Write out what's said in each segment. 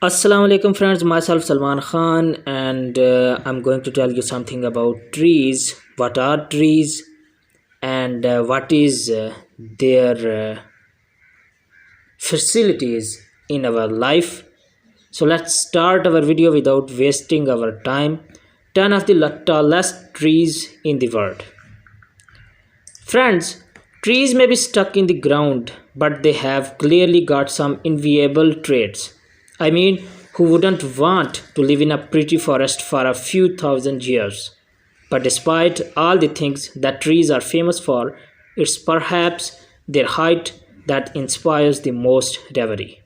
Assalamu alaikum friends, myself Salman Khan and I'm going to tell you something about trees. What are trees and what is their facilities in our life. So let's start our video without wasting our time. 10 of the tallest trees in the world. Friends, trees may be stuck in the ground, but they have clearly got some enviable traits. I mean, who wouldn't want to live in a pretty forest for a few thousand years? But despite all the things that trees are famous for, it's perhaps their height that inspires the most reverie.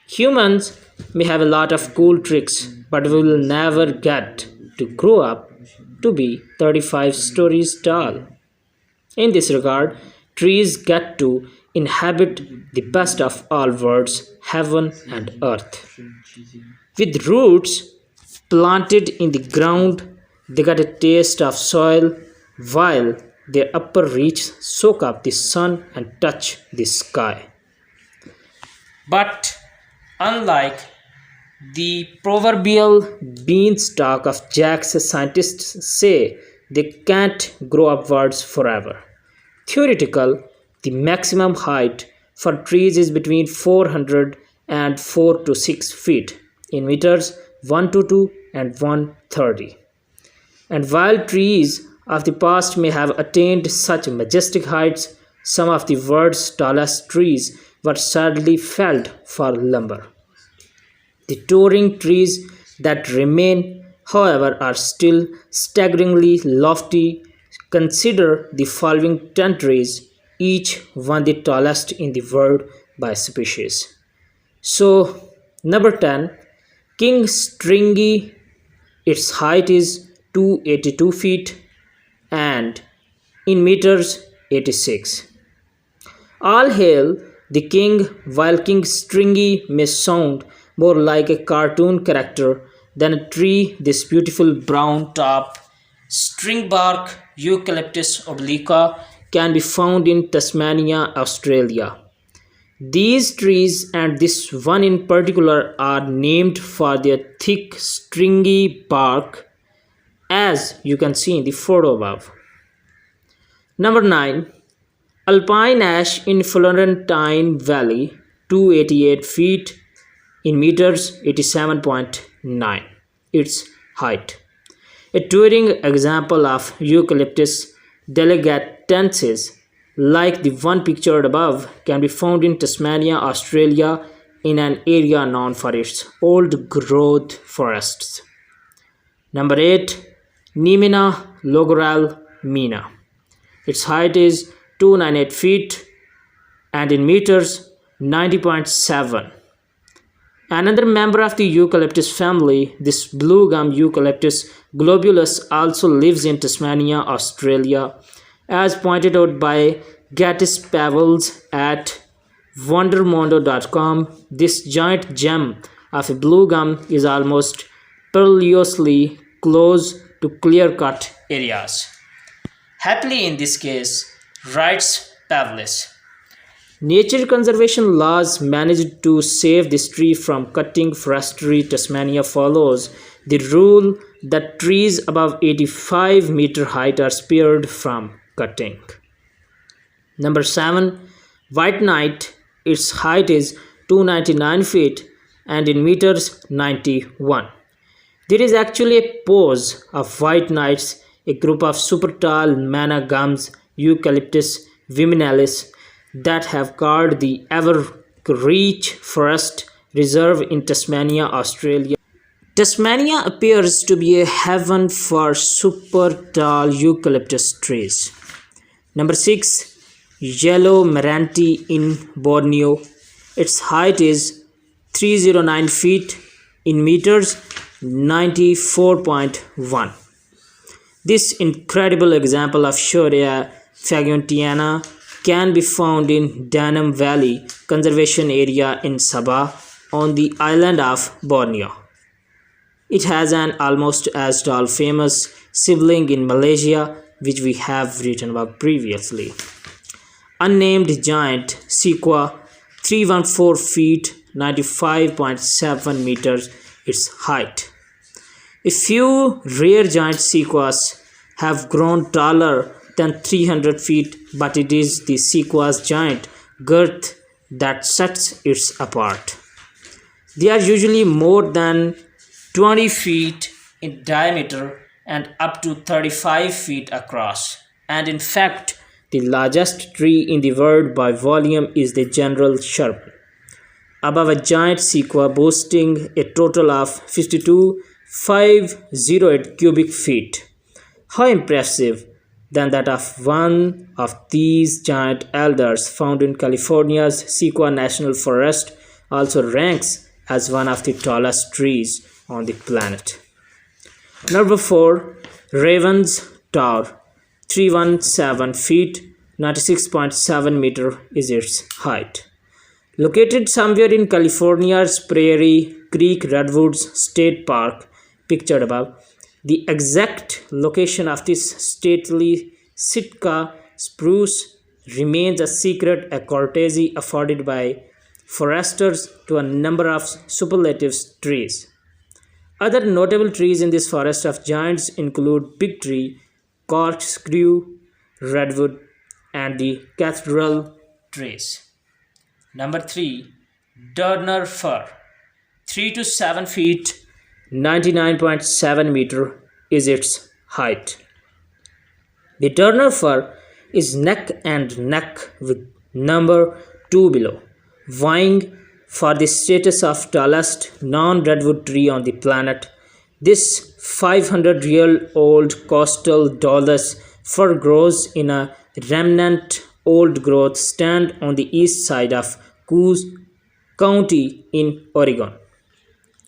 Humans may have a lot of cool tricks, but we will never get to grow up to be 35 stories tall. In this regard, trees get to inhabit the best of all worlds, heaven and earth. With roots planted in the ground, they get a taste of soil while their upper reaches soak up the sun and touch the sky. But unlike the proverbial beanstalk of Jack's, scientists say they can't grow upwards forever. Theoretical, the maximum height for trees is between 400 and 4 to 6 feet in meters 1 to 2 and 130. And while trees of the past may have attained such majestic heights, some of the world's tallest trees were sadly felled for lumber. The towering trees that remain, however, are still staggeringly lofty. Consider the following 10 trees, each one the tallest in the world by species. So, number 10, King Stringy. Its height is 282 feet and in meters 86. All hail the king. While King Stringy may sound more like a cartoon character than a tree, this beautiful brown top stringbark Eucalyptus obliqua can be found in Tasmania, Australia. These trees and this one in particular are named for their thick stringy bark, as you can see in the photo above. Number 9, Alpine Ash in Florentine Valley, 288 feet in meters 87.9 its height. A towering example of Eucalyptus delegatensis, like the one pictured above, can be found in Tasmania, Australia, in an area known for its old growth forests. Number 8, Nimina Logoral Mina. Its height is 298 feet and in meters 90.7. Another member of the eucalyptus family, this blue gum Eucalyptus globulus, also lives in Tasmania, Australia. As pointed out by Gatis Pavels at wondermondo.com, this giant gem of a blue gum is almost perilously close to clear-cut areas. Happily in this case, writes Pavlis, nature conservation laws managed to save this tree from cutting. Forestry Tasmania follows the rule that trees above 85-meter height are spared from cutting. Number 7, White Knight. Its height is 299 feet and in meters 91. There is actually a pose of white knights, a group of super tall manna gums Eucalyptus viminalis that have guarded the ever-rich forest reserve in Tasmania, Australia. Tasmania appears to be a heaven for super tall eucalyptus trees. Number 6, Yellow Meranti in Borneo. Its height is 309 feet in meters 94.1. This incredible example of Shorea faguntiana can be found in Danam Valley Conservation Area in Sabah on the island of Borneo. It has an almost as tall famous sibling in Malaysia, which we have written about previously. Unnamed giant Sequoia, 314 feet 95.7 meters its height. A few rare giant sequoias have grown taller than 300 feet, but it is the sequoia's giant girth that sets it apart. They are usually more than 20 feet in diameter and up to 35 feet across. And in fact, the largest tree in the world by volume is the general shrub, above a giant sequoia boasting a total of 52,508 cubic feet. How impressive than that of one of these giant elders found in California's Sequoia National Forest also ranks as one of the tallest trees on the planet. Number 4. Raven's Tower, 317 feet, 96.7 meter is its height. Located somewhere in California's Prairie Creek Redwoods State Park, pictured above, the exact location of this stately Sitka spruce remains a secret, a courtesy afforded by foresters to a number of superlative trees. Other notable trees in this forest of giants include Big Tree, Corkscrew, Redwood, and the Cathedral trees. Number 3. Turner Fir, 3 to 7 feet, 99.7 meter is its height. The Turner Fir is neck and neck with number 2 below, vying for the status of tallest non-redwood tree on the planet. This 500-year-old coastal Dulles fir grows in a remnant old-growth stand on the east side of Coos County in Oregon,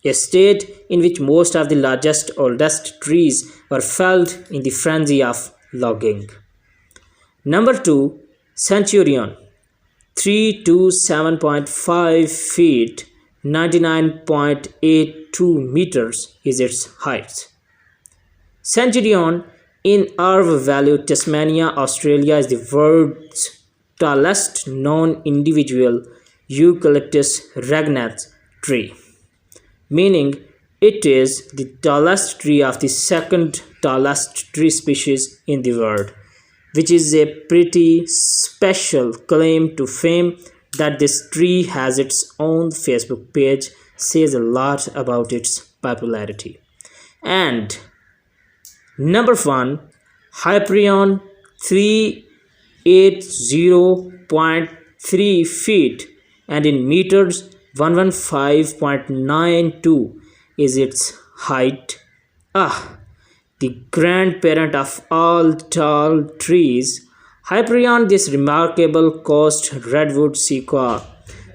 a state in which most of the largest, oldest trees were felled in the frenzy of logging. Number 2. Centurion, 3 to 7.5 feet, 99.82 meters is its height. Centurion in Arve Valley, Tasmania, Australia is the world's tallest known individual Eucalyptus regnans tree, meaning it is the tallest tree of the second tallest tree species in the world, which is a pretty special claim to fame. That this tree has its own Facebook page says a lot about its popularity. And number 1, Hyperion, 380.3 feet and in meters 115.92 is its height. The grandparent of all tall trees, Hyperion, this remarkable coast redwood sequoia,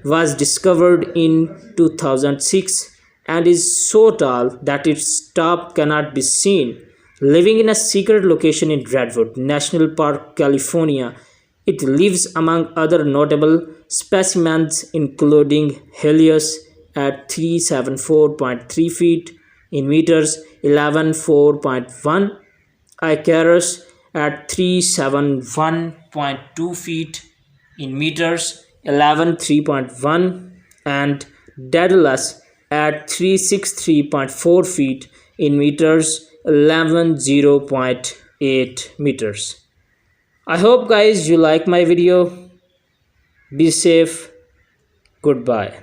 was discovered in 2006 and is so tall that its top cannot be seen. Living in a secret location in Redwood National Park, California, it lives among other notable specimens including Helios at 374.3 feet in meters 11.4.1, Icarus at 371.2 feet in meters 11.3.1 and Daedalus at 363.4 feet in meters 11.0.8 meters. I hope guys you like my video. Be safe. Goodbye.